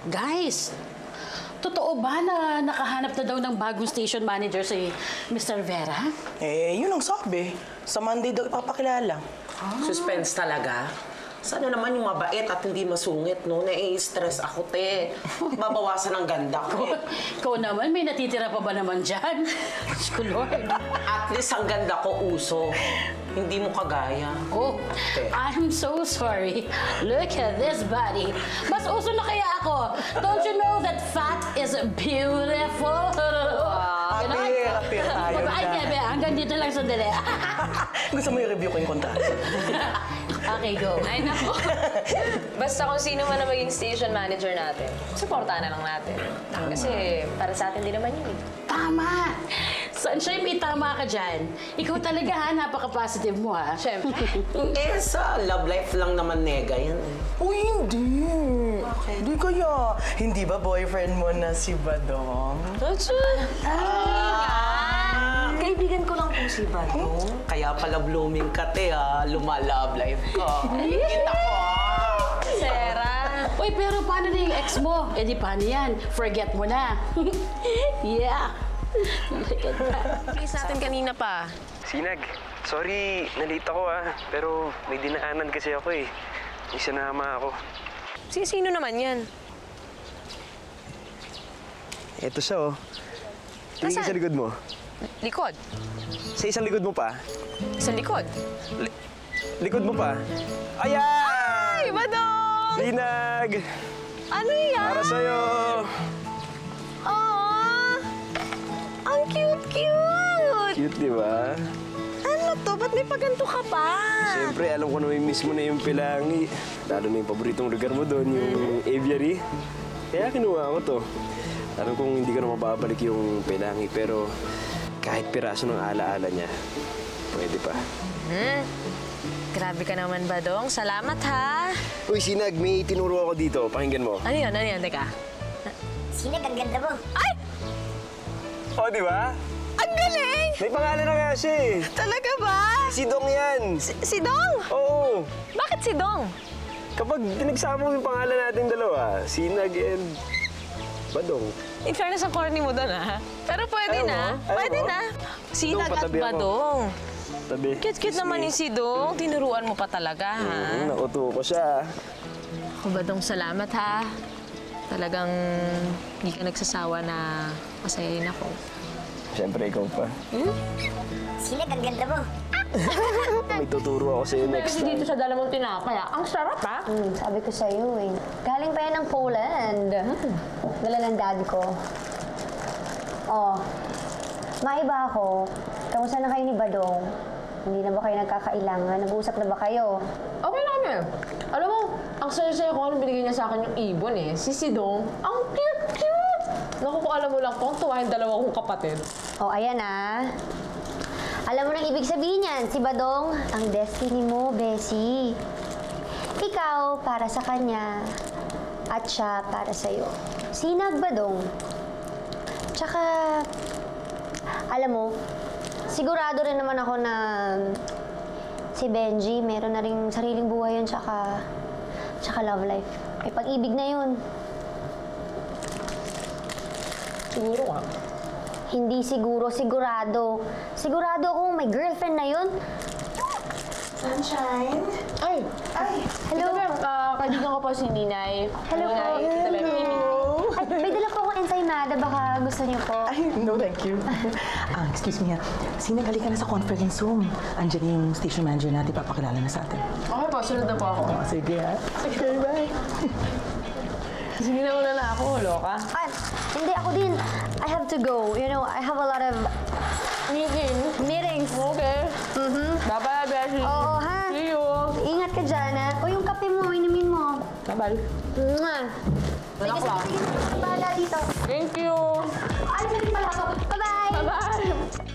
Guys, totoo ba na nakahanap na daw ng bagong station manager si Mr. Vera? Yun ang sabi. Sa Monday daw ipapakilala. Suspense talaga? Sana naman yung mabait at hindi masungit, no? Nai-stress ako, te. Babawasan ang ganda ko. Ikaw naman, may natitira pa ba naman dyan? Diyos ko, Lord. At least ang ganda ko uso. Hindi mo kagaya. Oh, I'm so sorry. Look at this body. Mas uso na kaya ako. Don't you know that fat is beautiful? Apir tayo Ay, na. Bebe, hanggang dito lang sandali. Gusto mo i-review ko yung kontrata? Okay, go. Ay, nako. Basta kung sino man ang maging station manager natin, supportahan na lang natin. Kasi para sa atin din naman yun eh. Tama! Sunshine, may tama ka dyan. Ikaw talaga ha, napaka-positive mo ha. Siyempre. Sa love life lang naman nega yan. Uy, hindi. Hindi kaya. Hindi ba boyfriend mo na si Badong? That's it. Kaibigan ko lang po si Badong. Kaya pala blooming ka, te, ha? Luma-love life ka. Kita ko, Sarah. Uy, pero paano na yung ex mo? Eh di paano yan? Forget mo na. Yeah. Look at that. Please natin kanina pa. Sinag, sorry, nalita ko pero may dinaanan kasi ako eh. May sinama ako. Sino naman yan? Eto siya Tingin ka Nasaan? sa likod mo. Likod. Sa isang likod mo pa. Sa likod. Likod mo pa. Ayan! Ay, Badong! Sinag! Ano yan? Para sa'yo! Aww! Ang cute-cute! Cute, di ba? Ano to? Ba't may paganto ka pa? Siyempre, alam ko na may miss mo na yung Pilangi. Lalo na yung paboritong lugar mo doon, yung aviary. Kaya kinuha ko to. Alam kong hindi ko na mababalik yung Pilangi, pero kahit piraso ng alaala niya, pwede pa. Grabe ka naman, Badong. Salamat, ha? Uy, Sinag, may tinuro ako dito. Pakinggan mo. Ano yun? Ano yun? Teka. Sinag, ang ganda mo. Ay! Oh, di ba? Ang galing! May pangalan na nga siya eh. Talaga ba? Si Dong yan. Si Dong? Oo. Bakit si Dong? Kapag pinagsama mo yung pangalan natin dalawa, Sinag and Badong. In fairness, ang corny mo doon, ha? Pero pwede Ayaw na. mo? Ayaw Pwede mo? na. Sinag Dong, at patabi ako. Badong. Tabi. Cute-cute naman yung si Dong. Tinuruan mo pa talaga, ha? Nakutuo ko siya. Ako, Badong, salamat, ha? Talagang hindi ka nagsasawa na masayahin ako. Siyempre, ikaw pa. Sinag, ang ganda mo. May tuturo ako sa'yo next time. Dito sa dala mong tinapay, ha? Ang sarap, ha? Sabi ko sa'yo eh. Galing pa yan ng Poland. Dala ng daddy ko. Oh, maiba ako. Kamusta na kayo ni Badong? Hindi na ba kayo nagkakailangan? Nag-uusap na ba kayo? Okay na kami. Alam mo, ang saya-saya ko nung binigay niya sa akin yung ibon eh. Si Sidong, ang cute-cute! Naku, kung alam mo lang kung tuwa yung dalawa kong kapatid. Oh, ayan ah. Alam mo nang ibig sabihin yan, si Badong, ang destiny mo, Bessie. Ikaw para sa kanya at siya para sa'yo. Sinag, Badong. Tsaka, alam mo, sigurado rin naman ako na si Benji, meron na rin sariling buhay yun, tsaka love life. May pag-ibig na yun. Siguro nga. Hindi siguro, sigurado. Sigurado akong may girlfriend na yun. Sunshine? Ay! Hello. Kaibigan ko po si Ninay. Hello po. Ninay, Tita Bebe. Ay, may dala po akong ensaymada. Baka gusto niyo po. Ay, no, thank you. Excuse me Sinag, halika na sa conference room. Andiyan yung station manager natin, papakilala na sa atin. Okay po, sunod na po ako. Sige Sige, bye. Sige na una na ako, loka. Ay, hindi ako din. I have to go. You know, I have a lot of meetings. Okay. Bye-bye, Beshi. Oo, ha? See you. Ingat ka dyan, ha? O yung kape mo, inumin mo. Bye-bye. Mwah. Wala ka. Bahala dito. Thank you. Alam na rin pala ako. Bye-bye. Bye-bye.